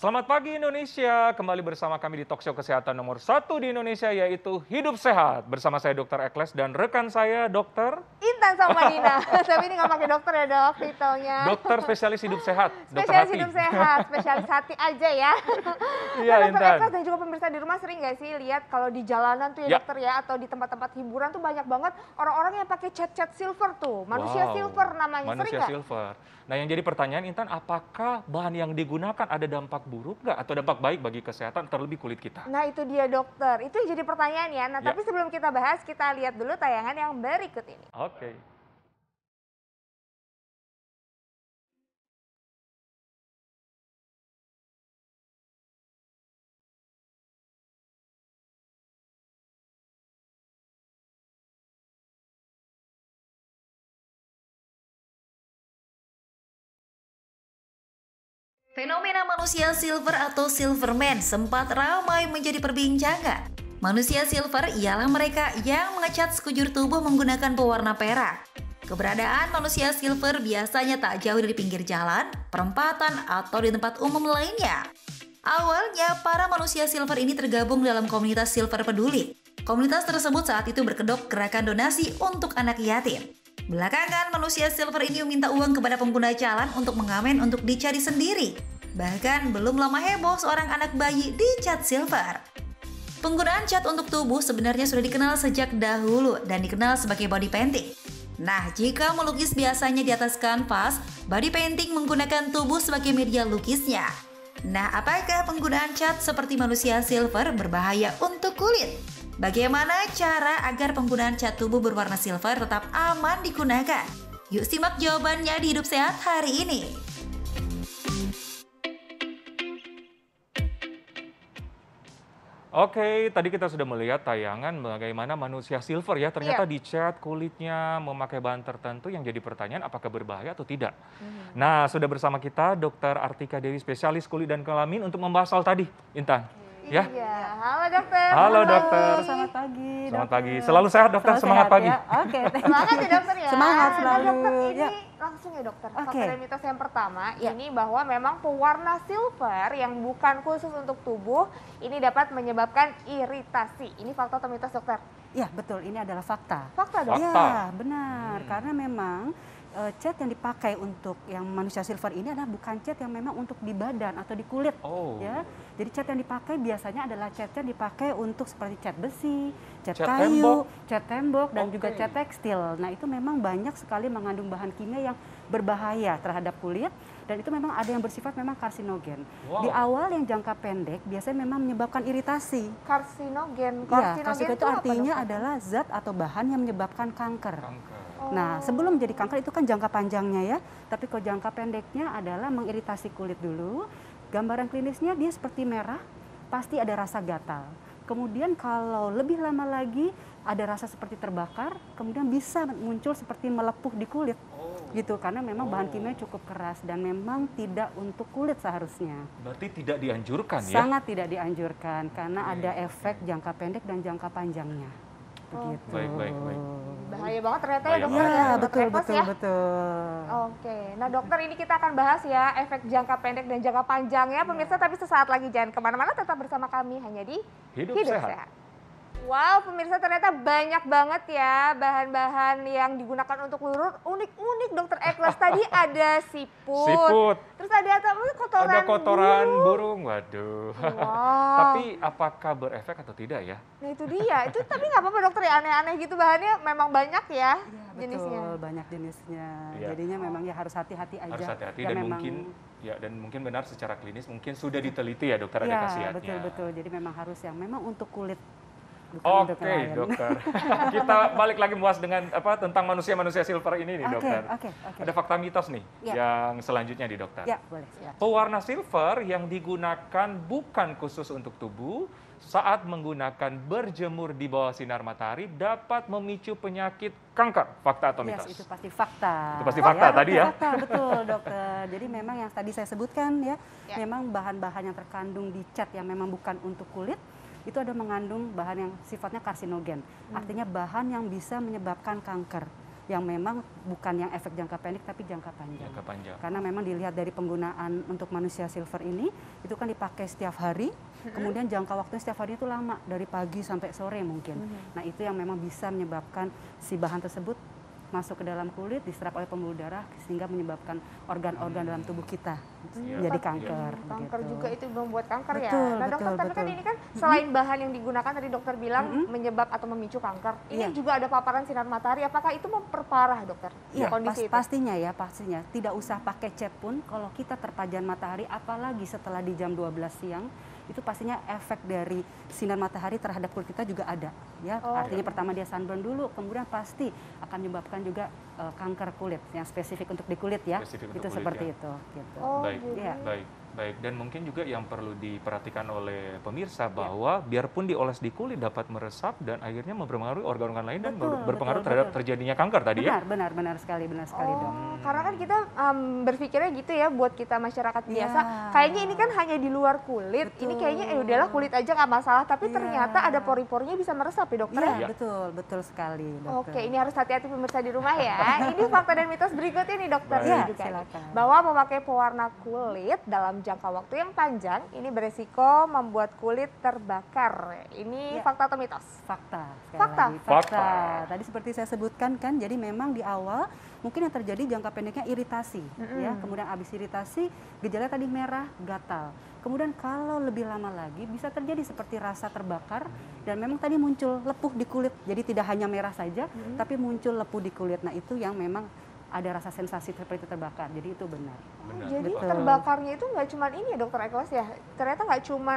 Selamat pagi Indonesia, kembali bersama kami di Talkshow Kesehatan nomor 1 di Indonesia yaitu Hidup Sehat. Bersama saya Dr. Ekles dan rekan saya Dr. Intan sama Dina. Tapi ini nggak pakai dokter ya dok, titelnya. Dokter spesialis hidup sehat, Dokter Spesialis Hati. hidup sehat, spesialis hati aja ya. Iya, Dokter Intan. Ekles dan juga pemirsa di rumah sering nggak sih lihat kalau di jalanan tuh ya, Ya. dokter ya, atau di tempat-tempat hiburan tuh banyak banget orang-orang yang pakai cat silver tuh. Manusia Wow, silver namanya, sering manusia nggak? silver. Nah yang jadi pertanyaan Intan, apakah bahan yang digunakan ada dampak buruk nggak atau dampak baik bagi kesehatan terlebih kulit kita? Nah itu dia dokter, itu yang jadi pertanyaan ya. Nah Ya. tapi sebelum kita bahas, kita lihat dulu tayangan yang berikut ini. Oke. Fenomena manusia silver atau silverman sempat ramai menjadi perbincangan. Manusia silver ialah mereka yang mengecat sekujur tubuh menggunakan pewarna perak. Keberadaan manusia silver biasanya tak jauh dari pinggir jalan, perempatan, atau di tempat umum lainnya. Awalnya, para manusia silver ini tergabung dalam komunitas silver peduli. Komunitas tersebut saat itu berkedok gerakan donasi untuk anak yatim. Belakangan, manusia silver ini meminta uang kepada pengguna jalan untuk mengamen untuk dicari sendiri. Bahkan belum lama heboh seorang anak bayi dicat silver. Penggunaan cat untuk tubuh sebenarnya sudah dikenal sejak dahulu dan dikenal sebagai body painting. Nah, jika melukis biasanya di atas kanvas, body painting menggunakan tubuh sebagai media lukisnya. Nah, apakah penggunaan cat seperti manusia silver berbahaya untuk kulit? Bagaimana cara agar penggunaan cat tubuh berwarna silver tetap aman digunakan? Yuk simak jawabannya di Hidup Sehat hari ini. Oke, tadi kita sudah melihat tayangan bagaimana manusia silver ya, ternyata dicat kulitnya memakai bahan tertentu yang jadi pertanyaan apakah berbahaya atau tidak. Nah, sudah bersama kita Dr. Artika Dewi, spesialis kulit dan kelamin untuk membahas soal tadi, Intan. Ya. Iya, halo dokter. Halo dokter. Selamat pagi. Selamat dokter. pagi. Selalu sehat dokter, Selalu semangat sehat, pagi. ya. Oke, Semangat ya dokter ya. Semangat Nah, selalu. dokter ini Ya. langsung ya dokter. Oke. Fakta dan mitos yang pertama Ya. ini bahwa memang pewarna silver yang bukan khusus untuk tubuh ini dapat menyebabkan iritasi. Ini fakta atau mitos dokter? Ya, betul. Ini adalah fakta. Fakta dok. Fakta. Ya, benar. Karena memang cat yang dipakai untuk yang manusia silver ini adalah bukan cat yang memang untuk di badan atau di kulit. Oh. Ya, jadi cat yang dipakai biasanya adalah cat yang dipakai untuk seperti cat besi, cat Cat kayu, tembok. cat tembok, dan juga Oke. cat tekstil. Nah, itu memang banyak sekali mengandung bahan kimia yang berbahaya terhadap kulit, dan itu memang ada yang bersifat memang karsinogen. Wow. Di awal yang jangka pendek biasanya memang menyebabkan iritasi. Karsinogen. Ya, karsinogen itu apa, artinya dokter? adalah zat atau bahan yang menyebabkan kanker. Kanker. Nah, sebelum menjadi kanker itu kan jangka panjangnya ya, tapi kalau jangka pendeknya adalah mengiritasi kulit dulu. Gambaran klinisnya dia seperti merah, pasti ada rasa gatal. Kemudian kalau lebih lama lagi ada rasa seperti terbakar, kemudian bisa muncul seperti melepuh di kulit. Gitu, karena memang bahan kimia cukup keras dan memang tidak untuk kulit seharusnya. Berarti tidak dianjurkan ya? Sangat tidak dianjurkan karena ada efek jangka pendek dan jangka panjangnya. Begitu. Baik. Bahaya banget ternyata ya Bahaya dokter. banget. Ya, Dokter betul, Ekles betul, ya. betul. Oke, nah dokter ini kita akan bahas ya efek jangka pendek dan jangka panjangnya pemirsa, tapi sesaat lagi jangan kemana-mana, tetap bersama kami hanya di Hidup Sehat. Wow, pemirsa ternyata banyak banget ya bahan-bahan yang digunakan untuk lurur, unik-unik dokter Ekles. Tadi ada siput, Siput. terus ada kotoran, Ada kotoran burung, waduh. Wow. Tapi apakah berefek atau tidak ya? Nah itu dia, itu tapi nggak apa-apa dokter ya, aneh-aneh gitu bahannya memang banyak ya Ya, jenisnya. betul, banyak jenisnya. Iya. Jadinya memang ya harus hati-hati aja. Harus hati-hati Ya, dan memang, mungkin benar secara klinis mungkin sudah diteliti ya dokter ada ya, khasiatnya. betul. Jadi memang harus yang memang untuk kulit, bukan untuk Oke, yang lain. dokter. Kita balik lagi membahas dengan tentang manusia-manusia silver ini nih, dokter. Oke. Ada fakta mitos nih Ya. yang selanjutnya di dokter. Ya, boleh. Silakan. Pewarna silver yang digunakan bukan khusus untuk tubuh saat menggunakan berjemur di bawah sinar matahari dapat memicu penyakit kanker. Fakta atau mitos? Yes, itu pasti fakta. Itu pasti fakta tadi ya? Fakta, betul dokter. Jadi memang yang tadi saya sebutkan ya, Ya. memang bahan-bahan yang terkandung di cat yang memang bukan untuk kulit, itu ada mengandung bahan yang sifatnya karsinogen. Artinya bahan yang bisa menyebabkan kanker. yang memang bukan yang efek jangka pendek tapi jangka panjang. Jangka panjang. Karena memang dilihat dari penggunaan untuk manusia silver ini, itu kan dipakai setiap hari, kemudian jangka waktunya setiap hari itu lama, dari pagi sampai sore mungkin. Nah itu yang memang bisa menyebabkan si bahan tersebut masuk ke dalam kulit, diserap oleh pembuluh darah sehingga menyebabkan organ-organ dalam tubuh kita jadi kanker. Kanker gitu. juga itu membuat kanker ya. Betul, Nah dokter, betul, tapi kan betul. ini kan selain bahan yang digunakan tadi dokter bilang menyebab atau memicu kanker, ini Iya. juga ada paparan sinar matahari. Apakah itu memperparah dokter Iya, kondisi itu? pastinya ya, pastinya. Tidak usah pakai cat pun, kalau kita terpajan matahari, apalagi setelah di jam 12 siang, itu pastinya efek dari sinar matahari terhadap kulit kita juga ada. Ya, artinya pertama dia sunburn dulu, kemudian pasti akan menyebabkan juga kanker kulit yang spesifik untuk di kulit ya. Spesifik untuk Itu kulit, seperti ya. itu. Gitu. Oh, Baik, gitu. Iya. baik, baik. Dan mungkin juga yang perlu diperhatikan oleh pemirsa bahwa biarpun dioles di kulit dapat meresap dan akhirnya mempengaruhi organ-organ lain dan Betul, berpengaruh betul, terhadap betul. terjadinya kanker tadi ya. Benar sekali dok. Karena kan kita berpikirnya gitu ya, buat kita masyarakat Iya. biasa, kayaknya ini kan hanya di luar kulit, ini kayaknya udahlah kulit aja nggak masalah, tapi Iya. ternyata ada pori-porinya bisa meresap ya dokter ya? Iya, betul sekali dokter. Oke, ini harus hati-hati pemirsa di rumah ya. Ini fakta dan mitos berikutnya nih dokter. Baik. Ini Iya, juga nih. silakan. Bahwa memakai pewarna kulit dalam jangka waktu yang panjang ini beresiko membuat kulit terbakar. Ini Iya. fakta atau mitos? Fakta. sekali Fakta? lagi. Fakta. Tadi seperti saya sebutkan kan, jadi memang di awal mungkin yang terjadi jangka pendeknya iritasi, ya. Kemudian habis iritasi, gejala tadi merah, gatal. Kemudian kalau lebih lama lagi bisa terjadi seperti rasa terbakar dan memang tadi muncul lepuh di kulit. Jadi tidak hanya merah saja, tapi muncul lepuh di kulit. Nah itu yang memang ada rasa sensasi seperti terbakar. Jadi itu benar. Benar. Jadi Betul. terbakarnya itu nggak cuma ini ya dokter Eklas ya? Ternyata nggak cuma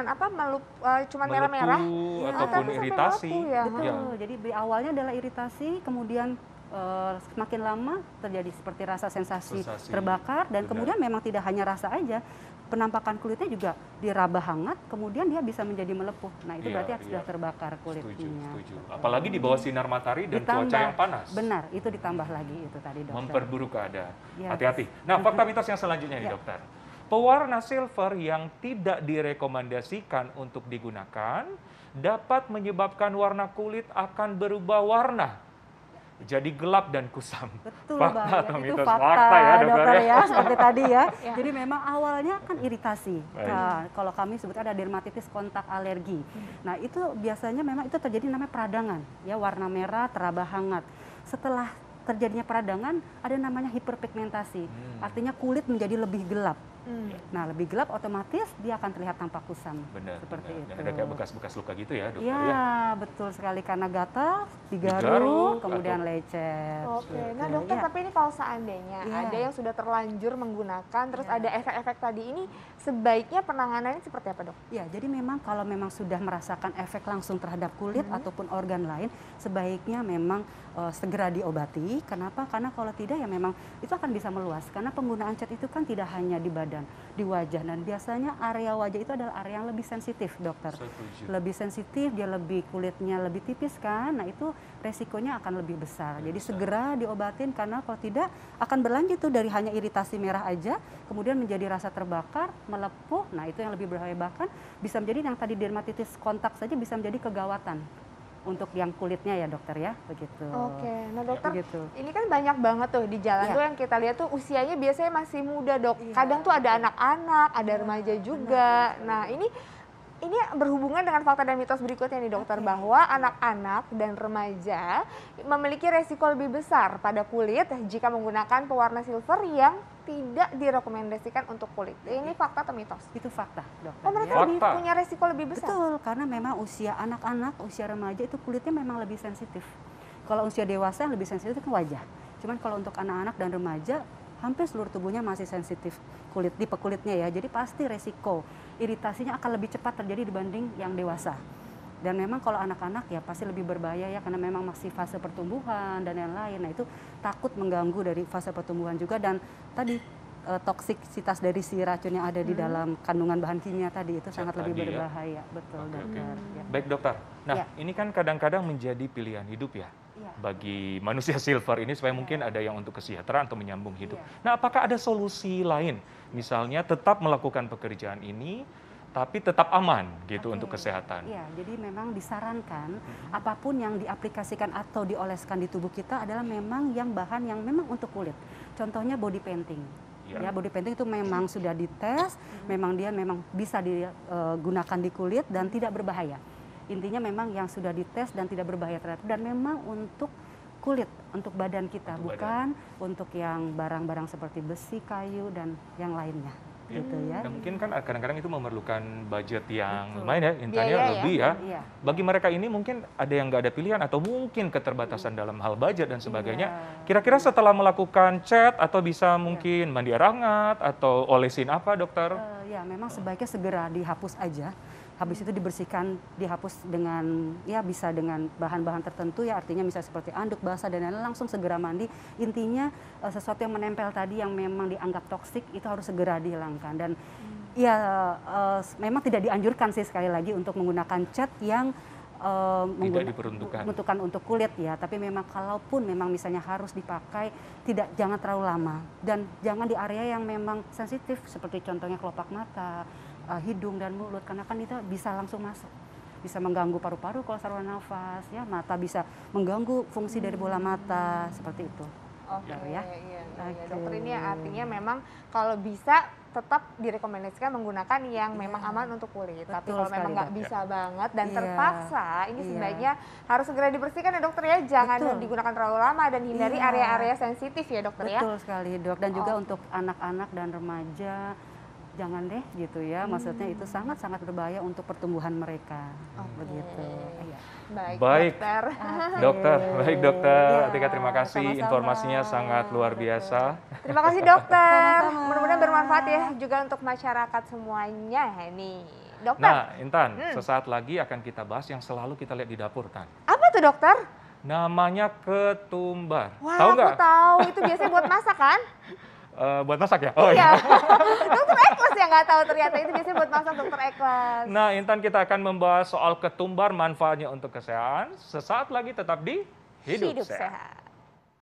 cuman merah-merah, Melepuh ya, ataupun tapi sampai iritasi. melepuh ya. Betul. Ya. Jadi di awalnya adalah iritasi, kemudian semakin lama terjadi seperti rasa sensasi Sensasi. terbakar dan Benar. kemudian memang tidak hanya rasa aja, penampakan kulitnya juga diraba hangat, kemudian dia bisa menjadi melepuh. Nah itu Iya, berarti sudah iya. terbakar kulitnya. Setuju. Apalagi di bawah sinar matahari dan cuaca yang panas. Benar, itu ditambah lagi itu tadi dokter. Memperburuk keadaan. Ya. Hati-hati. Nah, fakta mitos yang selanjutnya nih Ya. dokter. Pewarna silver yang tidak direkomendasikan untuk digunakan dapat menyebabkan warna kulit akan berubah warna. Jadi gelap dan kusam. Betul Fakta banget, atau itu mitos? fakta, Fakta ya, dokter ya. ya, seperti tadi ya. Ya. Jadi memang awalnya kan iritasi. Baik. Nah, kalau kami sebut ada dermatitis kontak alergi. Nah itu biasanya memang itu terjadi namanya peradangan, ya warna merah teraba hangat. Setelah terjadinya peradangan ada namanya hiperpigmentasi, artinya kulit menjadi lebih gelap. Nah lebih gelap otomatis dia akan terlihat tampak kusam. Benar. Seperti benar. itu. Dan ada kayak bekas-bekas luka gitu ya, dokter ya. Ya, betul sekali karena gatal, digaruk, Digaruk, kemudian atau- lecet. Oke, gitu. nah dokter Ya. tapi ini kalau seandainya Iya. ada yang sudah terlanjur menggunakan, terus Iya. ada efek-efek tadi ini, sebaiknya penanganannya seperti apa dok? Ya, jadi memang kalau memang sudah merasakan efek langsung terhadap kulit ataupun organ lain, sebaiknya memang segera diobati. Kenapa? Karena kalau tidak ya memang itu akan bisa meluas. Karena penggunaan cat itu kan tidak hanya di badan, di wajah. Dan biasanya area wajah itu adalah area yang lebih sensitif, dokter. Setuju. Lebih sensitif, dia lebih kulitnya lebih tipis kan. Nah itu resikonya akan lebih besar. Jadi segera diobatin karena kalau tidak akan berlanjut tuh dari hanya iritasi merah aja, kemudian menjadi rasa terbakar, melepuh. Nah itu yang lebih berbahaya, bahkan bisa menjadi yang tadi dermatitis kontak saja bisa menjadi kegawatan untuk yang kulitnya ya dokter ya, begitu. Oke, nah dokter Begitu. ini kan banyak banget tuh di jalan Iya. tuh yang kita lihat tuh usianya biasanya masih muda dok. Iya. Kadang tuh ada anak-anak, ada remaja juga. Nah ini berhubungan dengan fakta dan mitos berikutnya nih dokter, bahwa anak-anak dan remaja memiliki resiko lebih besar pada kulit jika menggunakan pewarna silver yang tidak direkomendasikan untuk kulit. Ini fakta atau mitos? Itu fakta dokter. Oh mereka ya. lebih Fakta. punya resiko lebih besar? Betul, karena memang usia anak-anak, usia remaja itu kulitnya memang lebih sensitif. Kalau usia dewasa yang lebih sensitif kan wajah. Cuman kalau untuk anak-anak dan remaja, hampir seluruh tubuhnya masih sensitif tipe kulitnya ya. Jadi pasti resiko iritasinya akan lebih cepat terjadi dibanding yang dewasa. Dan memang kalau anak-anak ya pasti lebih berbahaya ya karena memang masih fase pertumbuhan dan yang lain. Nah itu takut mengganggu dari fase pertumbuhan juga dan tadi toksisitas dari si racun yang ada di dalam kandungan bahan kimia tadi itu sangat lebih tadi ya. berbahaya. Betul Oke, oke. dokter. Ya. Baik dokter. Nah, Ya. ini kan kadang-kadang menjadi pilihan hidup ya Iya. bagi manusia silver ini supaya mungkin ada yang untuk kesejahteraan atau menyambung hidup. Iya. Nah, apakah ada solusi lain? Misalnya tetap melakukan pekerjaan ini, tapi tetap aman gitu Oke. untuk kesehatan. Iya, jadi memang disarankan apapun yang diaplikasikan atau dioleskan di tubuh kita adalah memang yang bahan yang memang untuk kulit. Contohnya body painting. Ya. Ya, body painting itu memang sudah dites, memang dia memang bisa digunakan di kulit dan tidak berbahaya. Intinya memang yang sudah dites dan tidak berbahaya terhadap dan memang untuk kulit, untuk badan kita, Untuk bukan untuk yang barang-barang seperti besi, kayu dan yang lainnya. Gitu ya. Dan mungkin kan kadang-kadang itu memerlukan budget yang Betul. lumayan ya, intannya Biaya ya. lebih ya. Iya. Bagi mereka ini mungkin ada yang nggak ada pilihan atau mungkin keterbatasan dalam hal budget dan sebagainya. Iya. Kira-kira setelah melakukan cat atau bisa mungkin mandi air hangat atau olesin apa dokter? Ya, memang sebaiknya segera dihapus aja. Habis itu dibersihkan, dihapus dengan ya bisa dengan bahan-bahan tertentu ya, artinya misalnya seperti anduk basah dan lain-lain, langsung segera mandi. Intinya sesuatu yang menempel tadi yang memang dianggap toksik itu harus segera dihilangkan dan ya memang tidak dianjurkan sih sekali lagi untuk menggunakan cat yang Tidak diperuntukkan. untuk kulit ya, tapi memang kalaupun memang misalnya harus dipakai jangan terlalu lama dan jangan di area yang memang sensitif seperti contohnya kelopak mata, hidung dan mulut karena kan itu bisa langsung masuk, bisa mengganggu paru-paru kalau saluran nafas ya, mata bisa mengganggu fungsi dari bola mata seperti itu. Oke, Ya. iya. Oke. Dokter, ini artinya memang kalau bisa tetap direkomendasikan menggunakan yang memang aman untuk kulit. Tapi Betul kalau memang sekali, nggak Dok. bisa banget dan Iya. terpaksa, ini Iya. sebaiknya harus segera dibersihkan ya dokter ya. Jangan Betul. digunakan terlalu lama dan hindari Iya. area-area sensitif ya dokter ya. Betul sekali dok, dan juga Oke. untuk anak-anak dan remaja jangan deh gitu ya, maksudnya itu sangat-sangat berbahaya untuk pertumbuhan mereka. Oke. Begitu. Iya. Baik. Dokter. Dokter, baik dokter. Iya, Atika terima kasih, sama-sama, informasinya sangat luar dokter. biasa. Terima kasih dokter. Sama-sama. Mudah-mudahan bermanfaat ya juga untuk masyarakat semuanya nih. Dokter, Nah, Intan, sesaat lagi akan kita bahas yang selalu kita lihat di dapur, Tan. apa tuh dokter? Namanya ketumbar. Wah, Tahu aku nggak? tahu. Itu biasanya buat masak kan? Buat masak ya? Oh Iya. Dokter Eklas yang nggak tahu ternyata itu biasanya buat masak dokter Eklas. Nah, Intan, kita akan membahas soal ketumbar, manfaatnya untuk kesehatan. Sesaat lagi tetap di Hidup Sehat. Sehat.